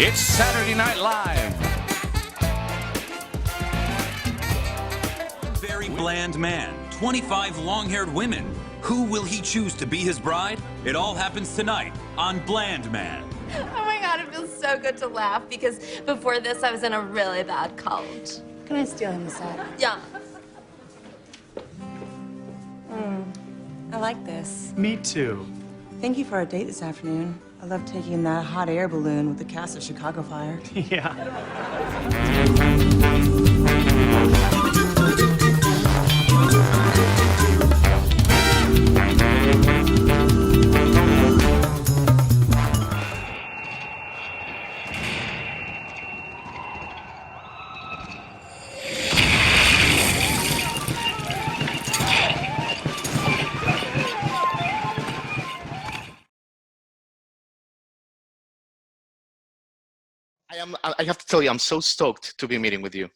It's Saturday Night Live. Very bland man, 25 long-haired women. Who will he choose to be his bride? It all happens tonight on Bland Man. Oh my God, it feels so good to laugh because before this I was in a really bad cult. Can I steal him a sec? Yeah. I like this. Me too. Thank you for our date this afternoon. I love taking that hot air balloon with the cast of Chicago Fire. Yeah. I have to tell you, I'm so stoked to be meeting with you.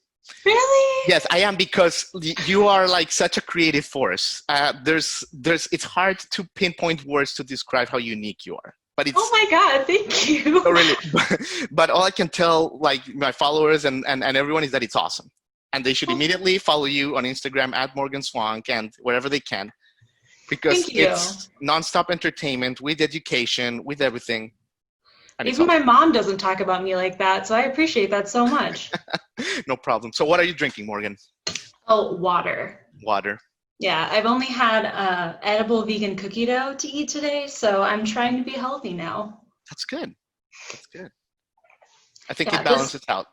Really? Yes, I am, because you are like such a creative force. It's hard to pinpoint words to describe how unique you are. But it's, Oh my God, thank you. oh, really. But all I can tell, like my followers and everyone, is that it's awesome, and they should immediately follow you on Instagram at Morgan Swank and wherever they can, because it's nonstop entertainment with education, with everything. Even my mom doesn't talk about me like that, so I appreciate that so much. No problem. So what are you drinking, Morgan? Oh, water. Water. Yeah, I've only had edible vegan cookie dough to eat today, so I'm trying to be healthy now. That's good. That's good. I think it balances out.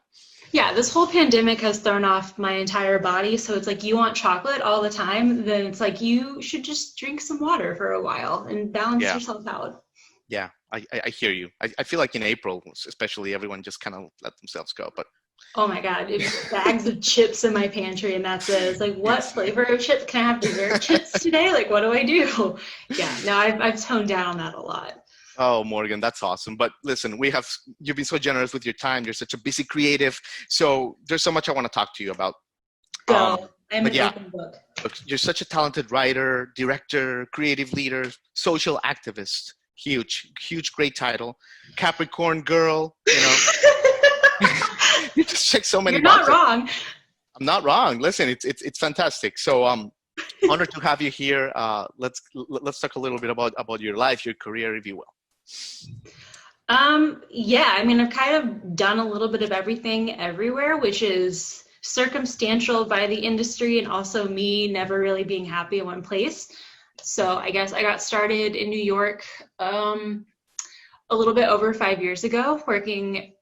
Yeah, this whole pandemic has thrown off my entire body, so it's like you want chocolate all the time, then it's like you should just drink some water for a while and balance yourself out. Yeah, I hear you. I feel like in April, especially, everyone just kind of let themselves go. But oh my God, it's bags of chips in my pantry, and that's it. It's like, what flavor of chips? Can I have dessert chips today? Like, what do I do? Yeah, no, I've toned down on that a lot. oh, Morgan, that's awesome. But listen, you've been so generous with your time. You're such a busy creative. So there's so much I want to talk to you about. I'm an open book. Look, you're such a talented writer, director, creative leader, social activist. Huge, great title. Capricorn girl, you know. You just check so many boxes. You're not wrong. I'm not wrong. Listen, it's fantastic. So honored to have you here. Let's talk a little bit about your life, your career, if you will. Yeah, I mean, I've kind of done a little bit of everything everywhere, which is circumstantial by the industry and also me never really being happy in one place. So I guess I got started in New York a little bit over 5 years ago, working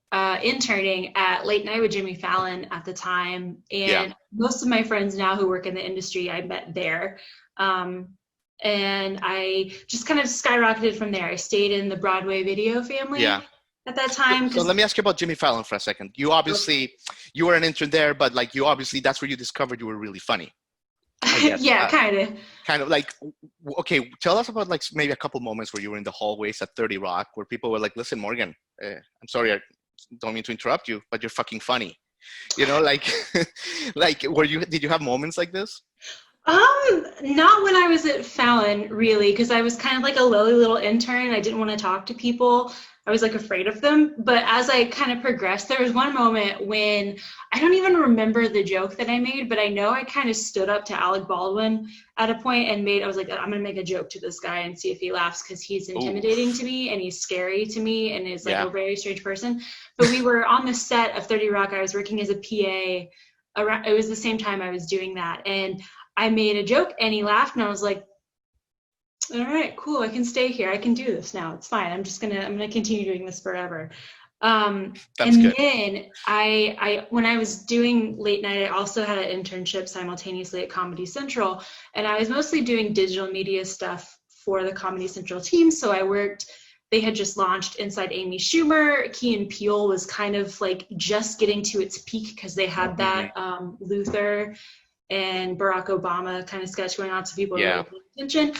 interning at Late Night with Jimmy Fallon at the time. And most of my friends now who work in the industry, I met there. And I just kind of skyrocketed from there. I stayed in the Broadway video family at that time. So let me ask you about Jimmy Fallon for a second. You you were an intern there, but like that's where you discovered you were really funny. Yeah, kind of. Kind of like, okay, tell us about like maybe a couple moments where you were in the hallways at 30 Rock where people were like, listen, Morgan, I'm sorry, I don't mean to interrupt you, but you're fucking funny. You know, like, did you have moments like this? Not when I was at Fallon, really, because I was kind of like a lowly little intern. I didn't want to talk to people. I was like afraid of them. But as I kind of progressed, there was one moment when I don't even remember the joke that I made, but I know I kind of stood up to Alec Baldwin at a point and I was like, I'm going to make a joke to this guy and see if he laughs, because he's intimidating to me and he's scary to me and is like a very strange person. But we were on the set of 30 Rock. I was working as a PA. It was the same time I was doing that. And I made a joke and he laughed and I was like, all right, cool. I can stay here. I can do this now. It's fine. I'm going to continue doing this forever. And good. Then I when I was doing late night, I also had an internship simultaneously at Comedy Central, and I was mostly doing digital media stuff for the Comedy Central team. So they had just launched Inside Amy Schumer. Key and Peele was kind of like just getting to its peak because they had that Luther and Barack Obama kind of sketch going on, so people were really paying attention.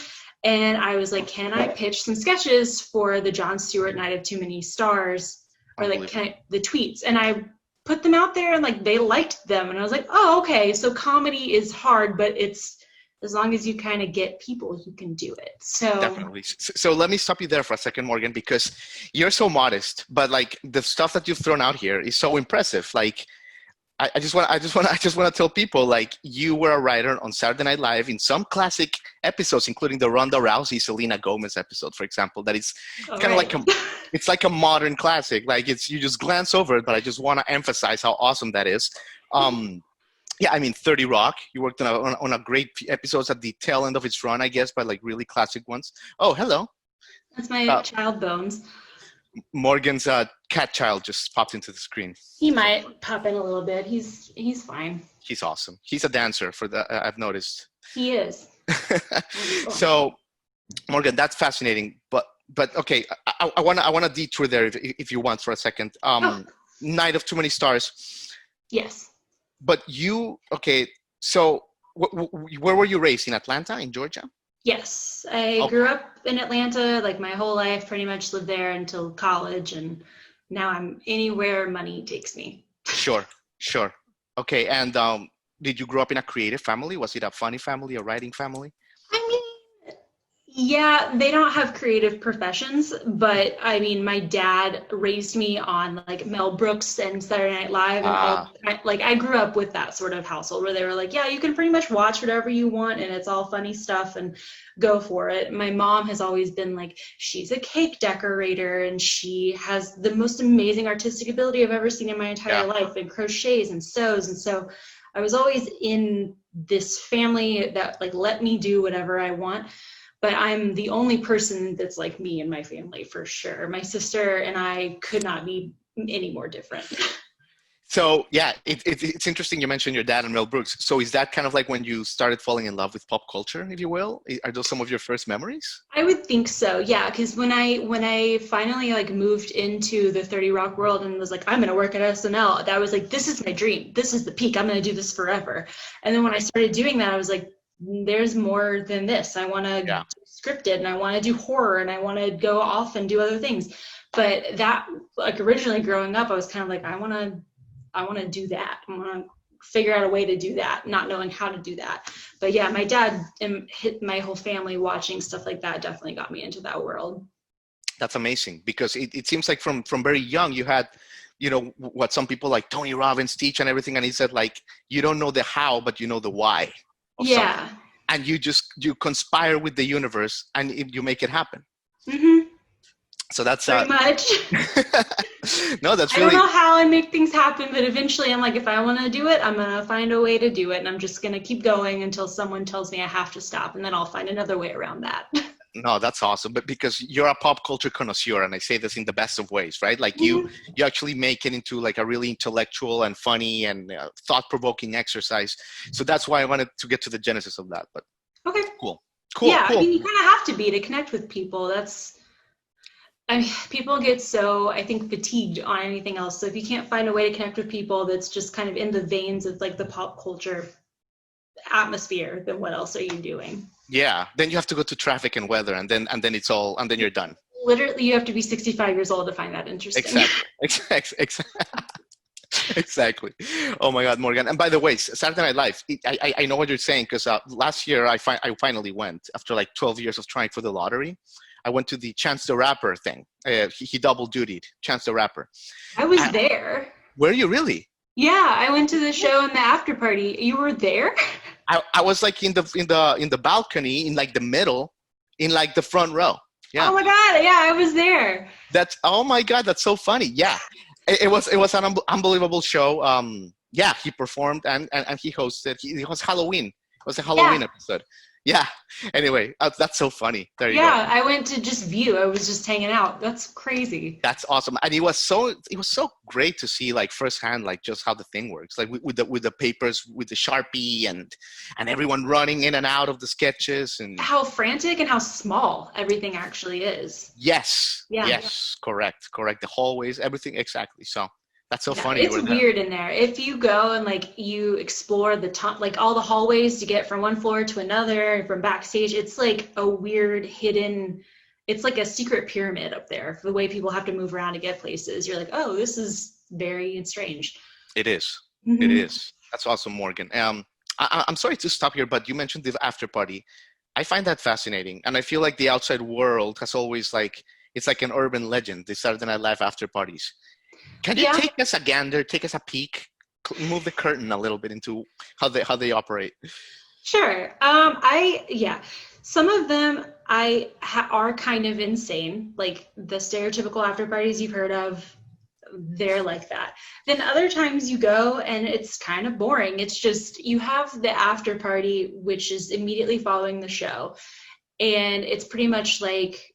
And I was like, can I pitch some sketches for the Jon Stewart Night of Too Many Stars, or like the tweets? And I put them out there and like they liked them. And I was like, oh, okay. So comedy is hard, but it's as long as you kind of get people, you can do it. So Definitely. So let me stop you there for a second, Morgan, because you're so modest, but like the stuff that you've thrown out here is so impressive. Like, I just want to tell people, like, you were a writer on Saturday Night Live in some classic episodes, including the Ronda Rousey, Selena Gomez episode, for example. That is kind of like it's like a modern classic. Like, it's, you just glance over it, but I just want to emphasize how awesome that is. Yeah, I mean, 30 Rock. You worked on a great episodes at the tail end of its run, I guess, but like really classic ones. Oh, hello. that's my child Bones. Morgan's cat child just popped into the screen. He might pop in a little bit. He's fine. He's awesome. He's a dancer for the I've noticed. He is. So, Morgan, that's fascinating. But okay, I wanna detour there if you want for a second. Night of Too Many Stars. Yes. But you, okay, so where were you raised? In Atlanta, in Georgia? Yes. I grew up in Atlanta, like my whole life, pretty much lived there until college, and now I'm anywhere money takes me. Sure. Okay, and did you grow up in a creative family? Was it a funny family, a writing family? I mean, yeah, they don't have creative professions, but I mean, my dad raised me on like Mel Brooks and Saturday Night Live, and I grew up with that sort of household where they were like, yeah, you can pretty much watch whatever you want, and it's all funny stuff, and go for it. My mom has always been like, she's a cake decorator, and she has the most amazing artistic ability I've ever seen in my entire life, and crochets and sews, and so I was always in this family that like let me do whatever I want. But I'm the only person that's like me in my family, for sure. My sister and I could not be any more different. So yeah, it's interesting you mentioned your dad and Mel Brooks. So is that kind of like when you started falling in love with pop culture, if you will? Are those some of your first memories? I would think so, yeah. Because when I finally like moved into the 30 Rock world and was like, I'm gonna work at SNL, that was like, this is my dream. This is the peak. I'm gonna do this forever. And then when I started doing that, I was like, there's more than this. I want to do scripted, and I want to do horror, and I want to go off and do other things. But that, like, originally growing up, I was kind of like, I want to do that. I want to figure out a way to do that, not knowing how to do that. But yeah, my dad and my whole family watching stuff like that definitely got me into that world. That's amazing, because it seems like from very young you had, you know, what some people like Tony Robbins teach and everything, and he said, like, you don't know the how, but you know the why. Yeah. Something. And you conspire with the universe and you make it happen. Mm-hmm. So that's very much. No, that's really. I really. don't know how I make things happen, but eventually I'm like, if I want to do it, I'm gonna find a way to do it, and I'm just gonna keep going until someone tells me I have to stop, and then I'll find another way around that. No, that's awesome. But because you're a pop culture connoisseur, and I say this in the best of ways, right? Like you actually make it into like a really intellectual and funny and thought-provoking exercise. So that's why I wanted to get to the genesis of that. But okay, cool. Yeah, I mean, you kind of have to be to connect with people. People get so, I think, fatigued on anything else. So if you can't find a way to connect with people that's just kind of in the veins of like the pop culture atmosphere, then what else are you doing? Yeah, then you have to go to traffic and weather, and then it's all, and then you're done. Literally, you have to be 65 years old to find that interesting. Exactly. Oh my God, Morgan. And by the way, Saturday Night Live, I know what you're saying, because last year I finally went after like 12 years of trying for the lottery. I went to the Chance the Rapper thing. He double dutied, Chance the Rapper. I was there. Were you really? Yeah, I went to the show and the after party. You were there? I was like in the balcony, in like the middle, in like the front row. Yeah. Oh my God! Yeah, I was there. Oh my God, that's so funny. Yeah, it was an unbelievable show. Yeah, he performed and he hosted. It was Halloween. It was a Halloween episode. Yeah. Anyway, that's so funny. There you go. Yeah, I went to just view. I was just hanging out. That's crazy. That's awesome. And it was so great to see like firsthand, like just how the thing works, like with the papers, with the Sharpie and everyone running in and out of the sketches, and how frantic and how small everything actually is. Yes. Yeah. Yes. Correct. The hallways, everything. Exactly. So that's so funny. It's weird in there. If you go and like you explore the top, like all the hallways to get from one floor to another, from backstage, it's like a weird hidden, it's like a secret pyramid up there. The way people have to move around to get places, you're like, oh, this is very strange. It is. Mm-hmm. It is. That's awesome, Morgan. I'm sorry to stop here, but you mentioned the after party. I find that fascinating, and I feel like the outside world has always like it's like an urban legend. The Saturday Night Live after parties. Can you Yeah. take us a gander, take us a peek, move the curtain a little bit into how they operate? Sure. Some of them are kind of insane, like the stereotypical after parties you've heard of. They're like that. Then other times you go and it's kind of boring. It's just you have the after party, which is immediately following the show, and it's pretty much like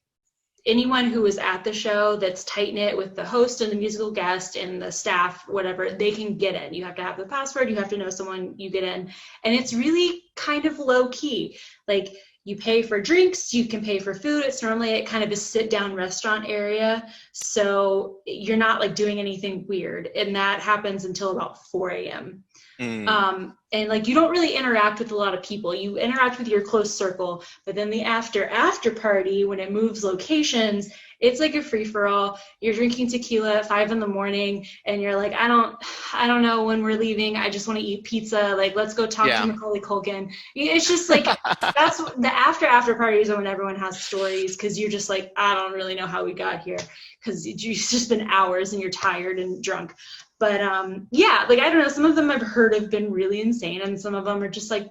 anyone who was at the show that's tight knit with the host and the musical guest and the staff, whatever, they can get in. You have to have the password, you have to know someone, you get in. And it's really kind of low key. Like you pay for drinks, you can pay for food. It's normally kind of a sit down restaurant area. So you're not like doing anything weird. And that happens until about 4 a.m. And like you don't really interact with a lot of people. You interact with your close circle, but then the after party, when it moves locations, it's like a free for all. You're drinking tequila at 5 a.m. and you're like, I don't know when we're leaving. I just want to eat pizza. Like, let's go talk to Macaulay Culkin. It's just like, that's the after parties are when everyone has stories. Cause you're just like, I don't really know how we got here. Cause it's just been hours and you're tired and drunk. But like, I don't know, some of them I've heard have been really insane, and some of them are just like,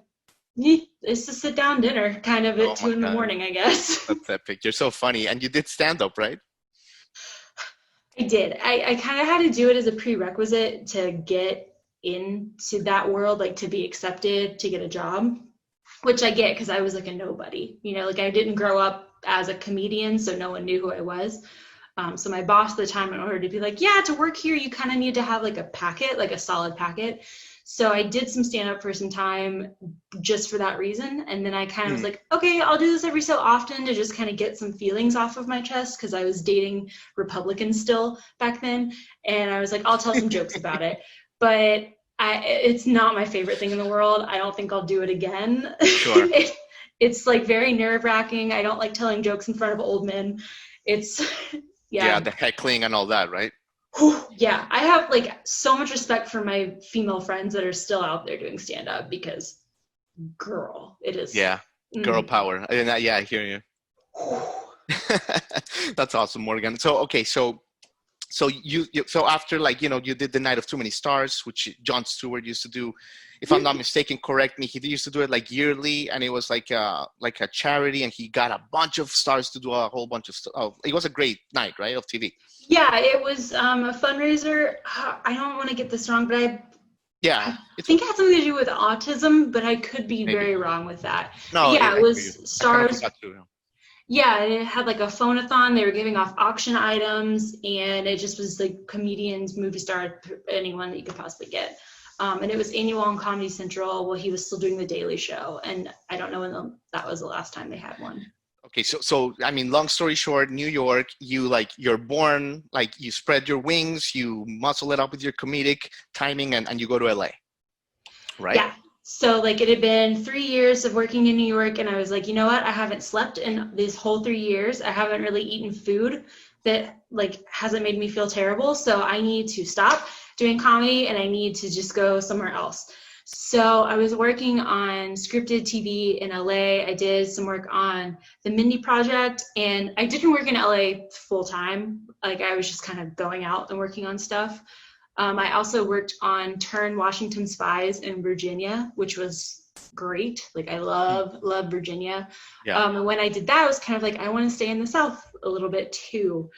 it's a sit down dinner kind of at 2 a.m, I guess. That's epic. You're so funny. And you did stand up, right? I did. I kind of had to do it as a prerequisite to get into that world, like to be accepted, to get a job, which I get because I was like a nobody, like I didn't grow up as a comedian, so no one knew who I was. So my boss at the time, in order to be like, yeah, to work here, you kind of need to have like a packet, like a solid packet. So I did some stand up for some time just for that reason. And then I kind of was like, okay, I'll do this every so often to just kind of get some feelings off of my chest, because I was dating Republicans still back then. And I was like, I'll tell some jokes about it. But it's not my favorite thing in the world. I don't think I'll do it again. Sure. It's like very nerve wracking. I don't like telling jokes in front of old men. It's yeah, the heckling and all that, right? Yeah, I have like so much respect for my female friends that are still out there doing stand up, because girl, it is. Yeah, girl power. And I hear you. That's awesome, Morgan. So okay, so you so after, like, you did the Night of Too Many Stars, which Jon Stewart used to do. If I'm not mistaken, correct me, he used to do it like yearly, and it was like a charity, and he got a bunch of stars to do a whole bunch of stuff. Oh, it was a great night, right, of TV. Yeah, it was a fundraiser. I don't want to get this wrong, but I think it had something to do with autism, but I could be very wrong with that. No, yeah, it was stars. Yeah, and it had like a phone-a-thon. They were giving off auction items, and it just was like comedians, movie stars, anyone that you could possibly get. And it was annual on Comedy Central while he was still doing The Daily Show. And I don't know when that was the last time they had one. Okay, so I mean, long story short, New York, you're born, like you spread your wings, you muscle it up with your comedic timing, and you go to LA, right? Yeah. So like it had been 3 years of working in New York, and I was like, you know what? I haven't slept in these whole 3 years. I haven't really eaten food that like hasn't made me feel terrible. So I need to stop doing comedy, and I need to just go somewhere else. So I was working on scripted TV in LA. I did some work on the Mindy Project, and I didn't work in LA full time. Like I was just kind of going out and working on stuff. I also worked on Turn Washington Spies in Virginia, which was great. Like I love Virginia. Yeah. And when I did that, I was kind of like, I want to stay in the South a little bit too.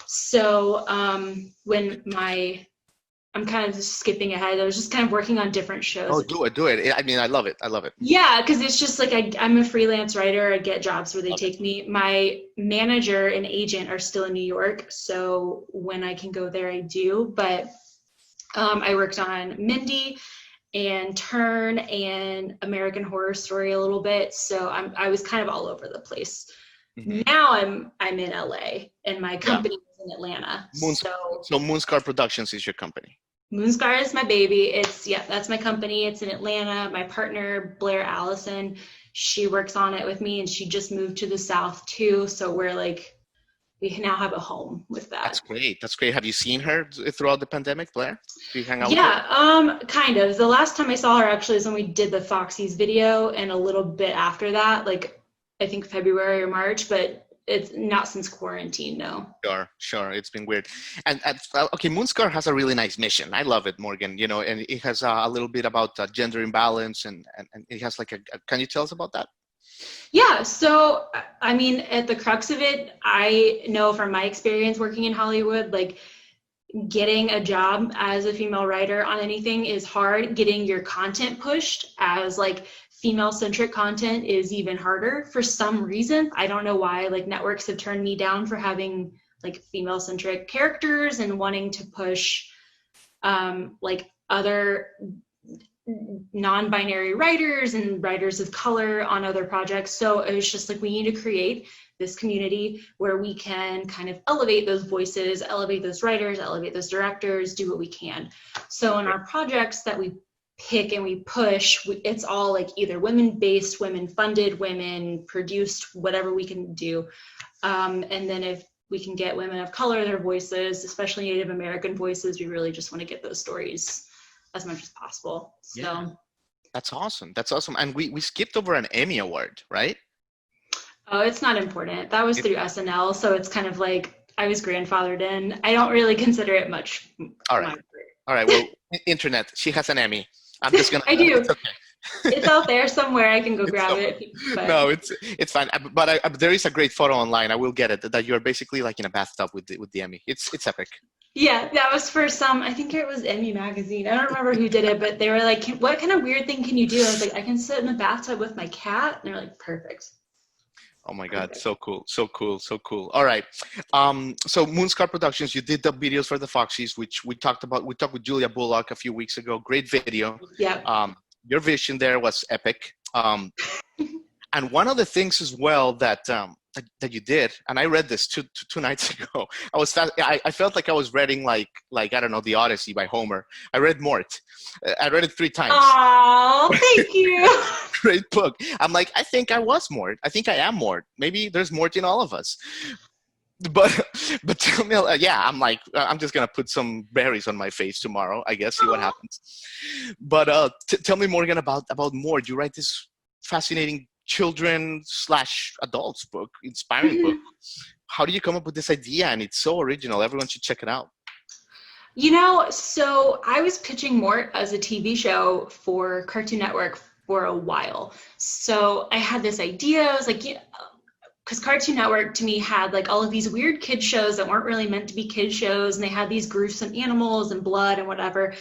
So I'm kind of just skipping ahead. I was just kind of working on different shows. Oh, do it. I mean, I love it. Yeah, because it's just like I'm a freelance writer. I get jobs where they take me. My manager and agent are still in New York, so when I can go there, I do. But I worked on Mindy and Turn and American Horror Story a little bit, so I was kind of all over the place. Mm-hmm. Now I'm in LA, and my company is in Atlanta. So Moonscar Productions is your company. Moonscar is my baby. That's my company. It's in Atlanta. My partner, Blair Allison, she works on it with me, and she just moved to the South too. So we're like, we now have a home with that. That's great. That's great. Have you seen her throughout the pandemic, Blair? Do you hang out with her? Yeah, kind of. The last time I saw her actually is when we did the Foxies video, and a little bit after that, like I think February or March, but it's not since quarantine, no. Sure. It's been weird. And okay, Moonscar has a really nice mission. I love it, Morgan. You know, and it has a little bit about gender imbalance, and it has like can you tell us about that? Yeah, so I mean, at the crux of it, I know from my experience working in Hollywood, like getting a job as a female writer on anything is hard. Getting your content pushed as like female-centric content is even harder for some reason. I don't know why, like networks have turned me down for having like female-centric characters and wanting to push like other non-binary writers and writers of color on other projects. So it was just like, we need to create this community where we can kind of elevate those voices, elevate those writers, elevate those directors, do what we can. So in our projects that we pick and we push, it's all like either women-based, women-funded, women-produced, whatever we can do. And then if we can get women of color their voices, especially Native American voices, we really just want to get those stories as much as possible. So yeah. That's awesome. And we skipped over an Emmy award, right? Oh, it's not important. That was through SNL, so it's kind of like I was grandfathered in. I don't really consider it much. All right. Well, internet, she has an Emmy. I'm just gonna. I do. It's okay. It's out there somewhere. I can go grab it. But. No, it's fine. But there is a great photo online. I will get it. That you're basically like in a bathtub with the Emmy. It's epic. Yeah, that was for I think it was Emmy magazine. I don't remember who did it, but they were like, what kind of weird thing can you do? I was like, I can sit in a bathtub with my cat. And they're like, perfect. Oh my God, so cool. All right. So Moonscar Productions, you did the videos for the Foxies, which we talked with Julia Bullock a few weeks ago. Great video. Yeah. Your vision there was epic. And one of the things as well that you did, and I read this two nights ago. I felt like I was reading like I don't know, the Odyssey by Homer. I read Mort. I read it 3 times. Oh, thank you. Great book. I'm like, I think I was Mort. I think I am Mort. Maybe there's Mort in all of us. But tell me, I'm like, I'm just gonna put some berries on my face tomorrow. I guess, see what happens. But tell me, Morgan, about Mort. You write this fascinating children/adults book, inspiring book. How do you come up with this idea? And it's so original. Everyone should check it out. You know, so I was pitching Mort as a TV show for Cartoon Network for a while. So I had this idea. I was like, because Cartoon Network to me had like all of these weird kid shows that weren't really meant to be kid shows, and they had these gruesome animals and blood and whatever.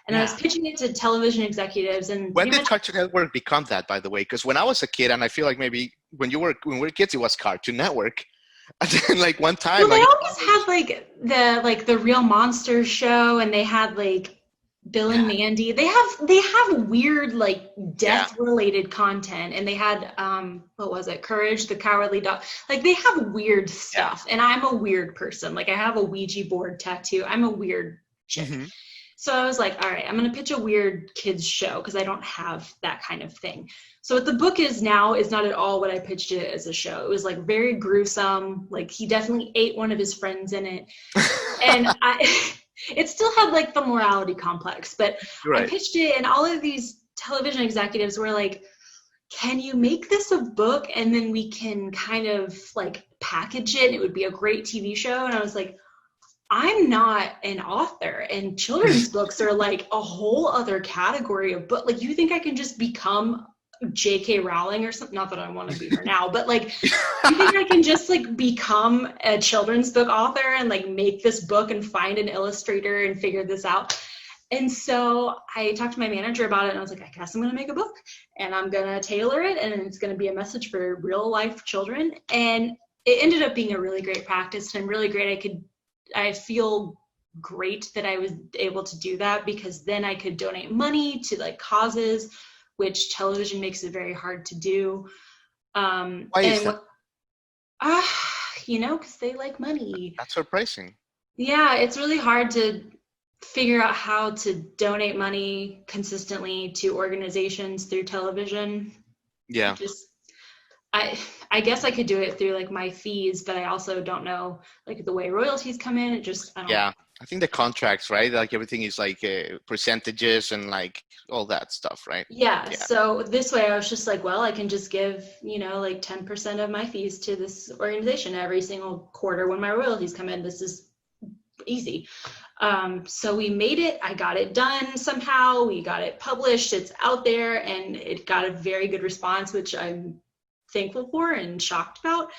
And I was pitching it to television executives. And when did Cartoon Network become that, by the way? Because when I was a kid, and I feel like maybe when we were kids, it was Cartoon Network. And then like one time, well, they always had like the Real Monsters show, and they had like Bill and Mandy. They have weird like death related content, and they had what was it, Courage the Cowardly Dog. Like they have weird stuff, and I'm a weird person. Like I have a Ouija board tattoo. I'm a weird chick. Mm-hmm. So I was like, all right, I'm going to pitch a weird kids show because I don't have that kind of thing. So what the book is now is not at all what I pitched it as a show. It was like very gruesome. Like he definitely ate one of his friends in it. And it still had like the morality complex, but I pitched it, and all of these television executives were like, can you make this a book and then we can kind of like package it and it would be a great TV show? And I was like, I'm not an author, and children's books are like a whole other category of book. Like, you think I can just become J.K. Rowling or something? Not that I want to be her now, but like, you think I can just like become a children's book author and like make this book and find an illustrator and figure this out? And so I talked to my manager about it, and I was like, I guess I'm going to make a book, and I'm going to tailor it, and it's going to be a message for real life children. And it ended up being a really great practice, and I'm really great. I feel great that I was able to do that, because then I could donate money to like causes, which television makes it very hard to do. Why is that? You know, because they like money. That's surprising. Yeah, it's really hard to figure out how to donate money consistently to organizations through television. Yeah. I guess I could do it through like my fees, but I also don't know like the way royalties come in. It just, I don't know. Yeah, I think the contracts, right? Like everything is like percentages and like all that stuff, right? Yeah, Yeah. so this way I was just like, well, I can just give, like 10% of my fees to this organization every single quarter when my royalties come in. This is easy. So we made it. I got it done somehow. We got it published. It's out there, and it got a very good response, which I'm thankful for and shocked about.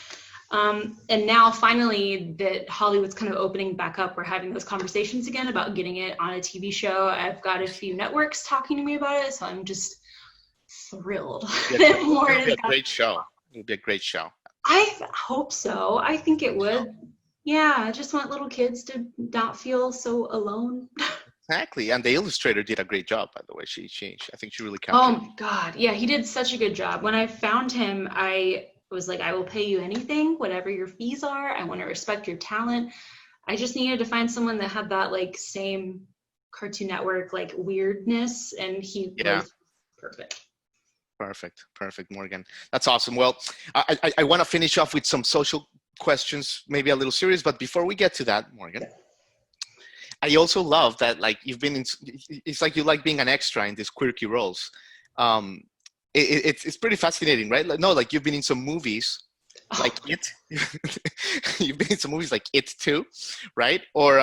And now finally that Hollywood's kind of opening back up, we're having those conversations again about getting it on a TV show. I've got a few networks talking to me about it, so I'm just thrilled. It'll be a great show. It'll be a great show. I hope so. I think it would. Yeah, I just want little kids to not feel so alone. Exactly. And the illustrator did a great job, by the way. I think she really captured. Oh my God. Yeah, he did such a good job. When I found him, I was like, I will pay you anything, whatever your fees are. I want to respect your talent. I just needed to find someone that had that like same Cartoon Network like weirdness, and he was perfect. Perfect, Morgan. That's awesome. Well, I want to finish off with some social questions, maybe a little serious, but before we get to that, Morgan, I also love that like you've been in, it's like you like being an extra in these quirky roles. It's pretty fascinating, right? Like you've been in some movies like It. You've been in some movies like It too, right? Or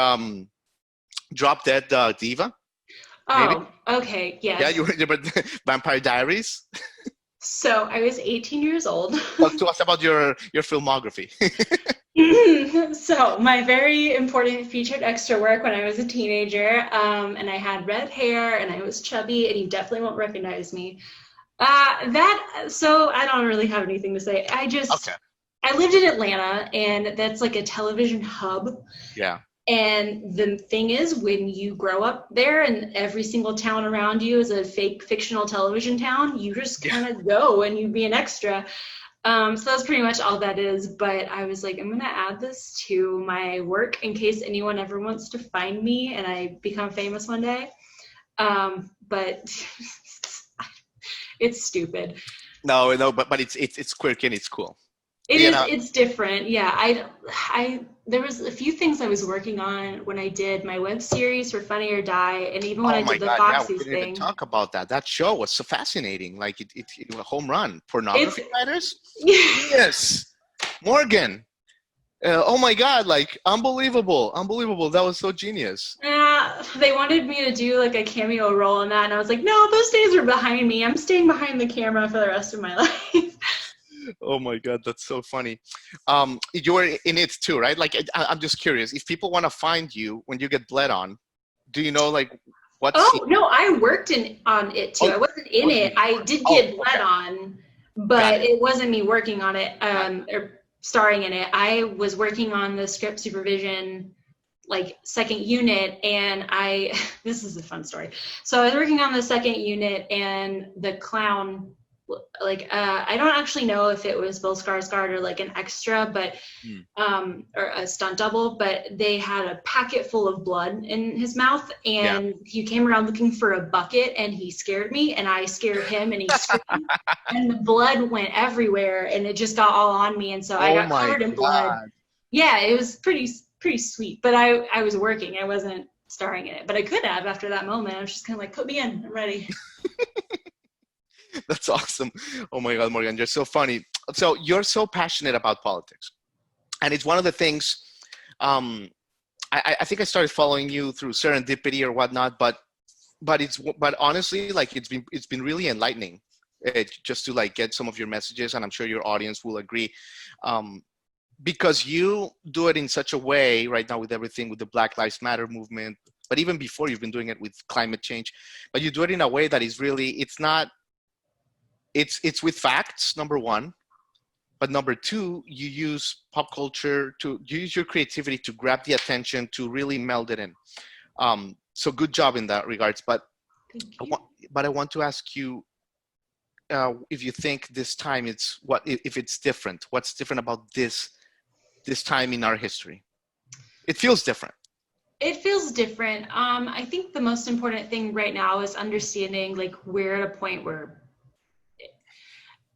Drop Dead Diva. Oh, maybe? Okay, yes. Yeah, you were Vampire Diaries. So I was 18 years old. Talk to us about your filmography. So my very important featured extra work when I was a teenager, and I had red hair and I was chubby, and you definitely won't recognize me. So I don't really have anything to say. I lived in Atlanta, and that's like a television hub. Yeah. And the thing is, when you grow up there and every single town around you is a fake fictional television town, you just kind of go and you be an extra. So that's pretty much all that is. But I was like, I'm going to add this to my work in case anyone ever wants to find me and I become famous one day. But it's stupid. No, but it's quirky and it's cool. It's different. Yeah. There was a few things I was working on when I did my web series for Funny or Die, and even when I did the Foxies we didn't even talk about that. That show was so fascinating. Like it was a home run. Pornography writers? Yes. Morgan. Oh my God, like unbelievable. That was so genius. They wanted me to do like a cameo role in that, and I was like, no, those days are behind me. I'm staying behind the camera for the rest of my life. Oh my God, that's so funny. You were in it too, right? Like, I'm just curious. If people want to find you when you get bled on, do you know like what? Oh no, I worked on it too. I wasn't in it. I did get bled on, but it wasn't me working on it or starring in it. I was working on the script supervision, like second unit, and this is a fun story. So I was working on the second unit, and the clown. Like I don't actually know if it was Bill Skarsgård or like an extra, but or a stunt double, but they had a packet full of blood in his mouth, and he came around looking for a bucket, and he scared me, and I scared him, and he screamed, and the blood went everywhere, and it just got all on me, and so I got covered in blood. Yeah, it was pretty sweet, but I was working, I wasn't starring in it, but I could have after that moment. I was just kind of like, put me in, I'm ready. That's awesome. Oh my God, Morgan, you're so funny. So you're so passionate about politics. And it's one of the things, I think I started following you through serendipity or whatnot, but honestly, like it's been really enlightening just to like get some of your messages, and I'm sure your audience will agree. Because you do it in such a way right now with everything, with the Black Lives Matter movement, but even before you've been doing it with climate change, but you do it in a way that is really, it's with facts, number one, but number two, you use pop culture you use your creativity to grab the attention, to really meld it in. So good job in that regards. But I want to ask you if you think this time if it's different. What's different about this time in our history? It feels different. It feels different. I think the most important thing right now is understanding like we're at a point where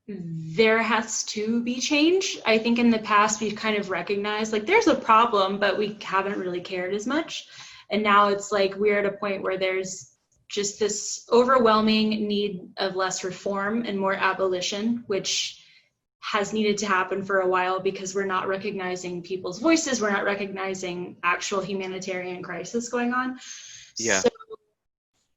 there has to be change. I think in the past we've kind of recognized like there's a problem, but we haven't really cared as much. And now it's like we're at a point where there's just this overwhelming need of less reform and more abolition, which has needed to happen for a while because we're not recognizing people's voices. We're not recognizing actual humanitarian crisis going on. Yeah. So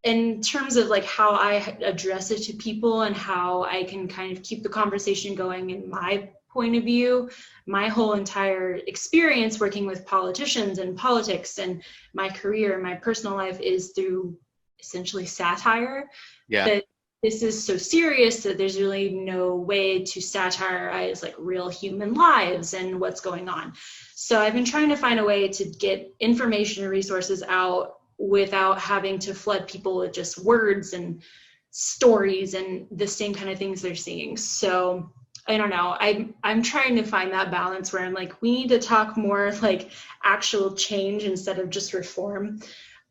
in terms of like how I address it to people and how I can kind of keep the conversation going in my point of view, my whole entire experience working with politicians and politics and my career, my personal life is through essentially satire. Yeah. That this is so serious that there's really no way to satirize like real human lives and what's going on. So I've been trying to find a way to get information and resources out without having to flood people with just words and stories and the same kind of things they're seeing. So I don't know, I'm trying to find that balance where I'm like, we need to talk more like actual change instead of just reform,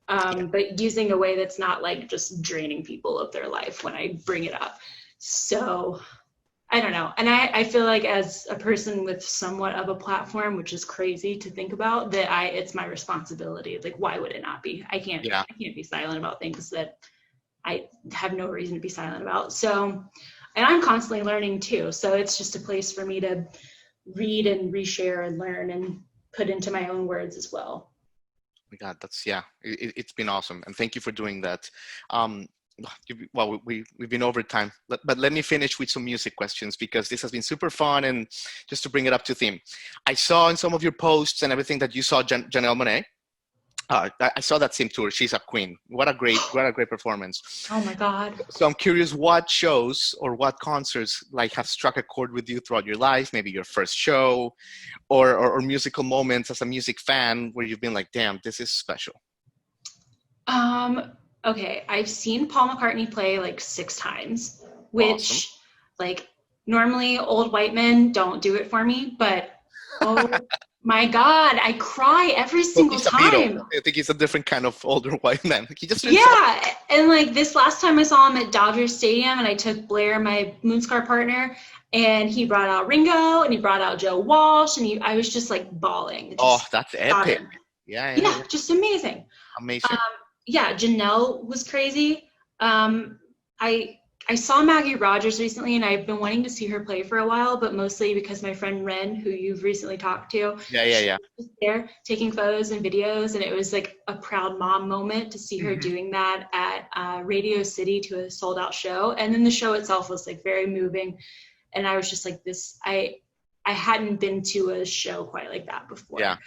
but using a way that's not like just draining people of their life when I bring it up. So I don't know. And I feel like as a person with somewhat of a platform, which is crazy to think about, that it's my responsibility. Like, why would it not be? I can't be silent about things that I have no reason to be silent about. So, and I'm constantly learning too. So it's just a place for me to read and reshare and learn and put into my own words as well. Oh my God, it's been awesome. And thank you for doing that. Well, we've been over time, but let me finish with some music questions because this has been super fun. And just to bring it up to theme, I saw in some of your posts and everything that you saw Janelle Monáe. I saw that same tour. She's a queen. What a great performance. Oh my God. So I'm curious what shows or what concerts like have struck a chord with you throughout your life, maybe your first show or musical moments as a music fan where you've been like, damn, this is special. Okay, I've seen Paul McCartney play like 6 times, which awesome. Like normally old white men don't do it for me, but oh my God, I cry every single time. I think he's a different kind of older white man. He just and like this last time I saw him at Dodger Stadium and I took Blair, my Moonscar partner, and he brought out Ringo and he brought out Joe Walsh and I was just like bawling. That's epic. Yeah, just amazing. Amazing. Yeah, Janelle was crazy. I saw Maggie Rogers recently, and I've been wanting to see her play for a while, but mostly because my friend Ren, who you've recently talked to, was there taking photos and videos, and it was like a proud mom moment to see her doing that at Radio City to a sold-out show. And then the show itself was like very moving, and I was just like I hadn't been to a show quite like that before. Yeah.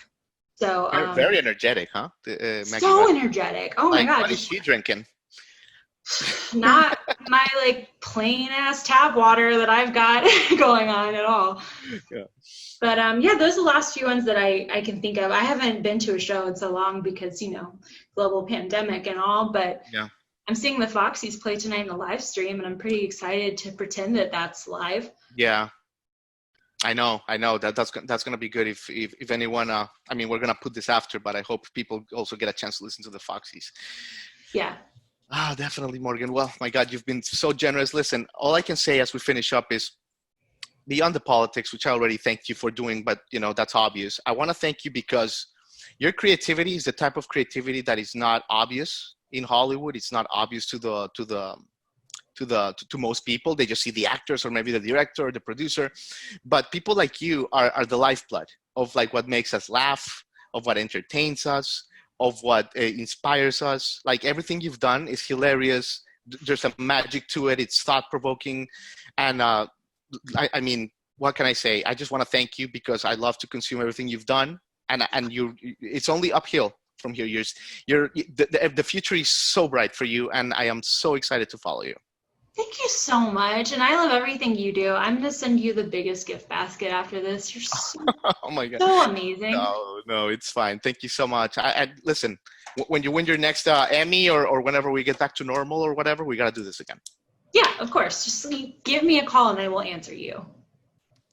So very energetic, huh? So energetic. Oh my God. What is she drinking? Not my like plain ass tap water that I've got going on at all. Yeah. But those are the last few ones that I can think of. I haven't been to a show in so long because, global pandemic and all, but yeah. I'm seeing the Foxies play tonight in the live stream and I'm pretty excited to pretend that that's live. Yeah. I know that's going to be good if anyone, we're going to put this after, but I hope people also get a chance to listen to the Foxies. Yeah. Definitely, Morgan. Well, my God, you've been so generous. Listen, all I can say as we finish up is beyond the politics, which I already thanked you for doing, but that's obvious. I want to thank you because your creativity is the type of creativity that is not obvious in Hollywood. It's not obvious to most people. They just see the actors or maybe the director or the producer, but people like you are the lifeblood of like what makes us laugh, of what entertains us, of what inspires us. Like everything you've done is hilarious. There's a magic to it. It's thought-provoking. And what can I say? I just want to thank you because I love to consume everything you've done. And it's only uphill from here. The future is so bright for you. And I am so excited to follow you. Thank you so much. And I love everything you do. I'm going to send you the biggest gift basket after this. You're so, oh my God. So amazing. No, it's fine. Thank you so much. I listen, when you win your next Emmy or whenever we get back to normal or whatever, we got to do this again. Yeah, of course. Just give me a call and I will answer you.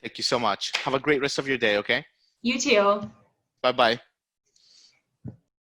Thank you so much. Have a great rest of your day, okay? You too. Bye-bye.